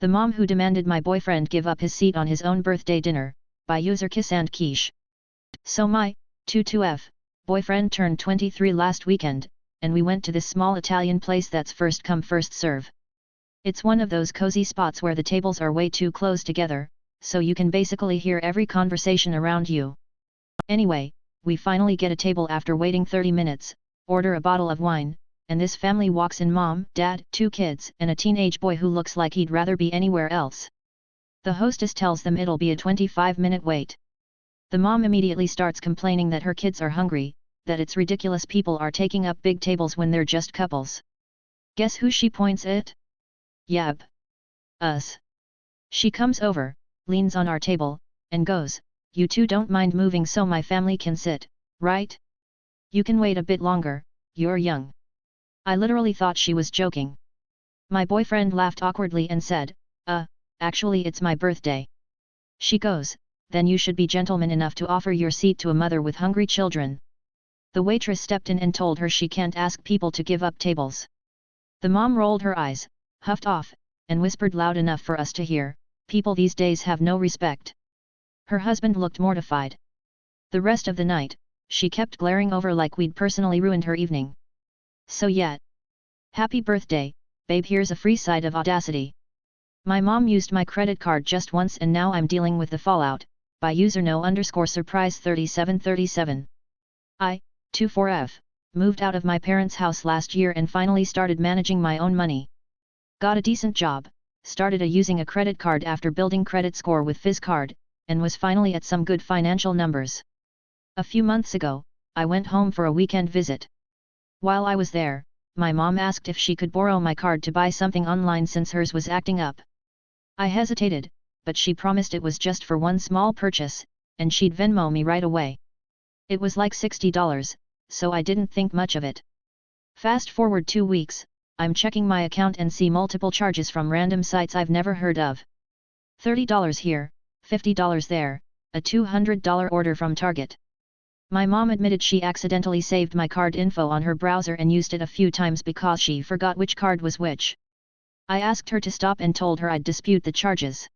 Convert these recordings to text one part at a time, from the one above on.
The mom who demanded my boyfriend give up his seat on his own birthday dinner, by user Kiss and Quiche. So my 22F boyfriend turned 23 last weekend, and we went to this small Italian place that's first come first serve. It's one of those cozy spots where the tables are way too close together, so you can basically hear every conversation around you. Anyway, we finally get a table after waiting 30 minutes, order a bottle of wine, and this family walks in: mom, dad, 2 kids, and a teenage boy who looks like he'd rather be anywhere else. The hostess tells them it'll be a 25-minute wait. The mom immediately starts complaining that her kids are hungry, that it's ridiculous people are taking up big tables when they're just couples. Guess who she points at? Yep. Us. She comes over, leans on our table, and goes, "You two don't mind moving so my family can sit, right? You can wait a bit longer, you're young." I literally thought she was joking. My boyfriend laughed awkwardly and said, actually it's my birthday." She goes, "Then you should be gentleman enough to offer your seat to a mother with hungry children." The waitress stepped in and told her she can't ask people to give up tables. The mom rolled her eyes, huffed off, and whispered loud enough for us to hear, "People these days have no respect." Her husband looked mortified. The rest of the night, she kept glaring over like we'd personally ruined her evening. So yeah. Happy birthday, babe, here's a free side of audacity. My mom used my credit card just once and now I'm dealing with the fallout, by user no_surprise3737. I, 24F, moved out of my parents' house last year and finally started managing my own money. Got a decent job, started using a credit card after building credit score with FizzCard, and was finally at some good financial numbers. A few months ago, I went home for a weekend visit. While I was there, my mom asked if she could borrow my card to buy something online since hers was acting up. I hesitated, but she promised it was just for one small purchase, and she'd Venmo me right away. It was like $60, so I didn't think much of it. Fast forward 2 weeks, I'm checking my account and see multiple charges from random sites I've never heard of. $30 here, $50 there, a $200 order from Target. My mom admitted she accidentally saved my card info on her browser and used it a few times because she forgot which card was which. I asked her to stop and told her I'd dispute the charges.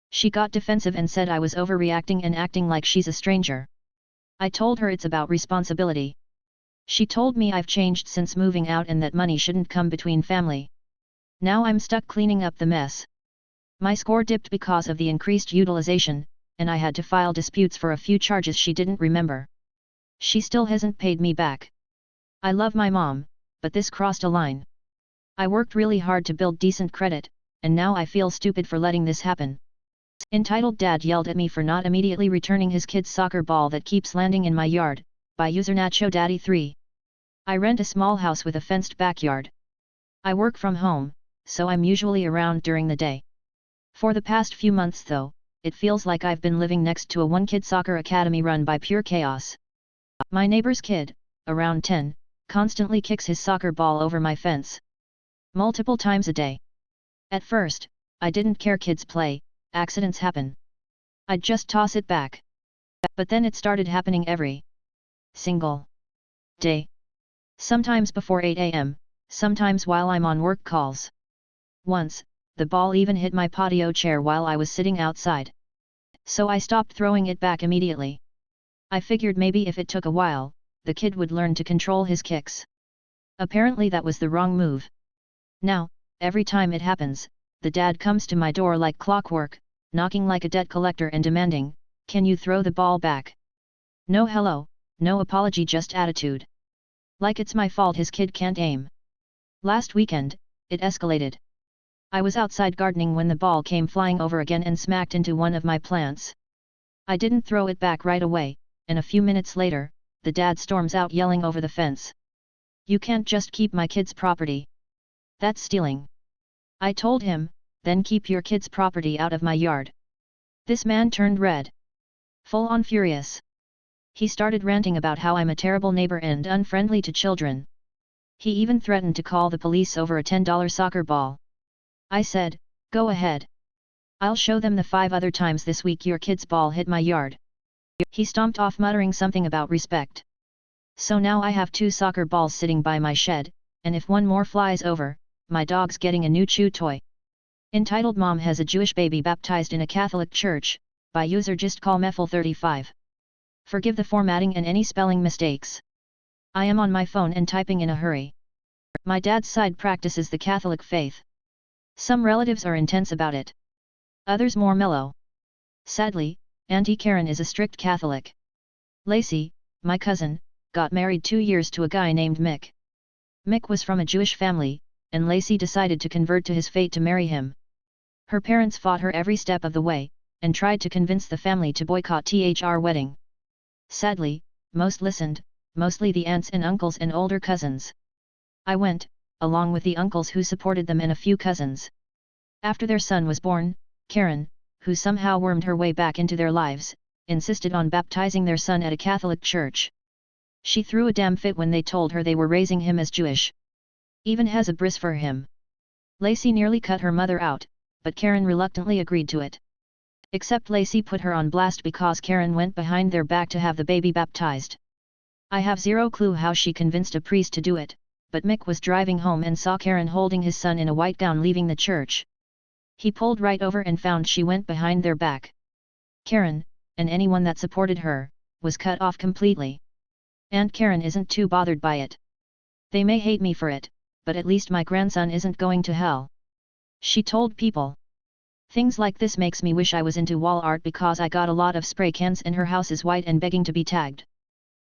She got defensive and said I was overreacting and acting like she's a stranger. I told her it's about responsibility. She told me I've changed since moving out and that money shouldn't come between family. Now I'm stuck cleaning up the mess. My score dipped because of the increased utilization, and I had to file disputes for a few charges she didn't remember. She still hasn't paid me back. I love my mom, but this crossed a line. I worked really hard to build decent credit, and now I feel stupid for letting this happen. Entitled Dad yelled at me for not immediately returning his kid's soccer ball that keeps landing in my yard, by user NachoDaddy3. I rent a small house with a fenced backyard. I work from home, so I'm usually around during the day. For the past few months though, it feels like I've been living next to a one-kid soccer academy run by pure chaos. My neighbor's kid, around 10, constantly kicks his soccer ball over my fence. Multiple times a day. At first, I didn't care, kids play, accidents happen. I'd just toss it back. But then it started happening every single day. Sometimes before 8 a.m., sometimes while I'm on work calls. Once, the ball even hit my patio chair while I was sitting outside. So I stopped throwing it back immediately. I figured maybe if it took a while, the kid would learn to control his kicks. Apparently that was the wrong move. Now, every time it happens, the dad comes to my door like clockwork, knocking like a debt collector and demanding, "Can you throw the ball back?" No hello, no apology, just attitude. Like it's my fault his kid can't aim. Last weekend, it escalated. I was outside gardening when the ball came flying over again and smacked into one of my plants. I didn't throw it back right away, and a few minutes later, the dad storms out yelling over the fence. "You can't just keep my kid's property. That's stealing." I told him, "Then keep your kid's property out of my yard." This man turned red. Full on furious. He started ranting about how I'm a terrible neighbor and unfriendly to children. He even threatened to call the police over a $10 soccer ball. I said, "Go ahead. I'll show them the 5 other times this week your kid's ball hit my yard." He stomped off muttering something about respect. So now I have 2 soccer balls sitting by my shed, and if one more flies over, my dog's getting a new chew toy. Entitled Mom has a Jewish baby baptized in a Catholic church, by user justcallmeffel35. Forgive the formatting and any spelling mistakes. I am on my phone and typing in a hurry. My dad's side practices the Catholic faith. Some relatives are intense about it. Others more mellow. Sadly, Auntie Karen is a strict Catholic. Lacey, my cousin, got married 2 years to a guy named Mick. Mick was from a Jewish family, and Lacey decided to convert to his faith to marry him. Her parents fought her every step of the way, and tried to convince the family to boycott her wedding. Sadly, most listened, mostly the aunts and uncles and older cousins. I went, along with the uncles who supported them and a few cousins. After their son was born, Karen, who somehow wormed her way back into their lives, insisted on baptizing their son at a Catholic church. She threw a damn fit when they told her they were raising him as Jewish. Even has a bris for him. Lacey nearly cut her mother out, but Karen reluctantly agreed to it. Except Lacey put her on blast because Karen went behind their back to have the baby baptized. I have zero clue how she convinced a priest to do it, but Mick was driving home and saw Karen holding his son in a white gown leaving the church. He pulled right over and found she went behind their back. Karen, and anyone that supported her, was cut off completely. Aunt Karen isn't too bothered by it. They may hate me for it, but at least my grandson isn't going to hell. She told People. Things like this makes me wish I was into wall art because I got a lot of spray cans and her house is white and begging to be tagged.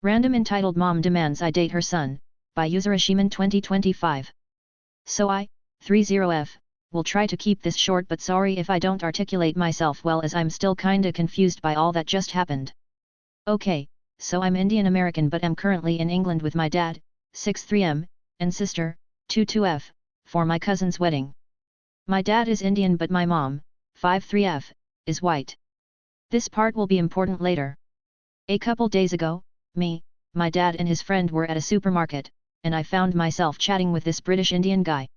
Random entitled mom demands I date her son, by user Ashiman 2025. So I, 30F, will try to keep this short but sorry if I don't articulate myself well as I'm still kinda confused by all that just happened. Okay, so I'm Indian American but am currently in England with my dad, 63M, and sister, 22F, for my cousin's wedding. My dad is Indian but my mom, 53F, is white. This part will be important later. A couple days ago, me, my dad and his friend were at a supermarket, and I found myself chatting with this British Indian guy.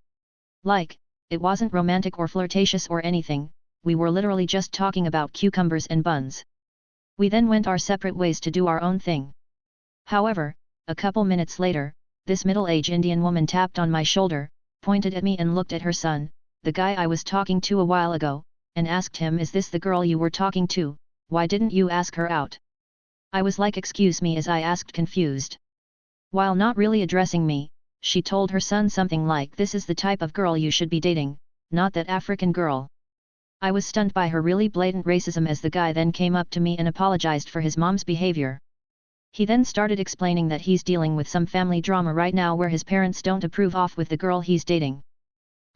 Like, it wasn't romantic or flirtatious or anything, we were literally just talking about cucumbers and buns. We then went our separate ways to do our own thing. However, a couple minutes later, this middle-aged Indian woman tapped on my shoulder, pointed at me and looked at her son, the guy I was talking to a while ago, and asked him, "Is this the girl you were talking to? Why didn't you ask her out?" I was like, "Excuse me," as I asked, confused. While not really addressing me, she told her son something like, "This is the type of girl you should be dating, not that African girl." I was stunned by her really blatant racism as the guy then came up to me and apologized for his mom's behavior. He then started explaining that he's dealing with some family drama right now where his parents don't approve of with the girl he's dating.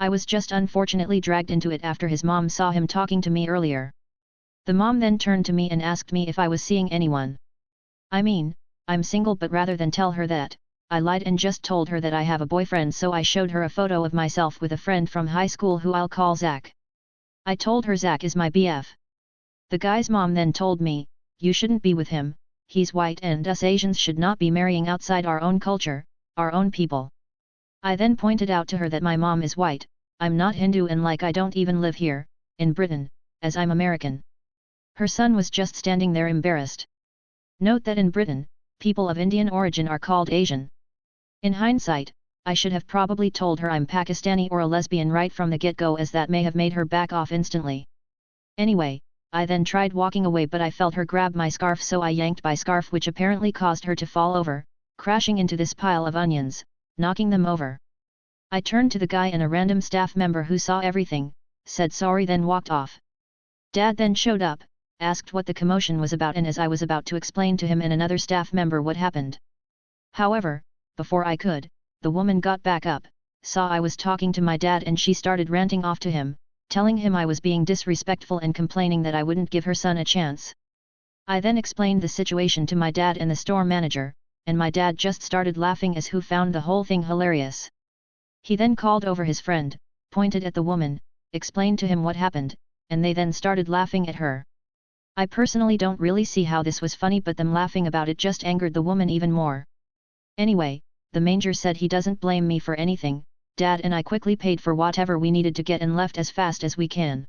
I was just unfortunately dragged into it after his mom saw him talking to me earlier. The mom then turned to me and asked me if I was seeing anyone. I mean, I'm single, but rather than tell her that, I lied and just told her that I have a boyfriend, so I showed her a photo of myself with a friend from high school who I'll call Zach. I told her Zach is my BF. The guy's mom then told me, "You shouldn't be with him, he's white and us Asians should not be marrying outside our own culture, our own people." I then pointed out to her that my mom is white, I'm not Hindu, and like I don't even live here, in Britain, as I'm American. Her son was just standing there embarrassed. Note that in Britain, people of Indian origin are called Asian. In hindsight, I should have probably told her I'm Pakistani or a lesbian right from the get-go, as that may have made her back off instantly. Anyway, I then tried walking away, but I felt her grab my scarf, so I yanked my scarf, which apparently caused her to fall over, crashing into this pile of onions, knocking them over. I turned to the guy and a random staff member who saw everything, said sorry, then walked off. Dad then showed up, asked what the commotion was about, and as I was about to explain to him and another staff member what happened. However, before I could, the woman got back up, saw I was talking to my dad, and she started ranting off to him, telling him I was being disrespectful and complaining that I wouldn't give her son a chance. I then explained the situation to my dad and the store manager, and my dad just started laughing as who found the whole thing hilarious. He then called over his friend, pointed at the woman, explained to him what happened, and they then started laughing at her. I personally don't really see how this was funny, but them laughing about it just angered the woman even more. Anyway, the manger said he doesn't blame me for anything. Dad and I quickly paid for whatever we needed to get and left as fast as we can.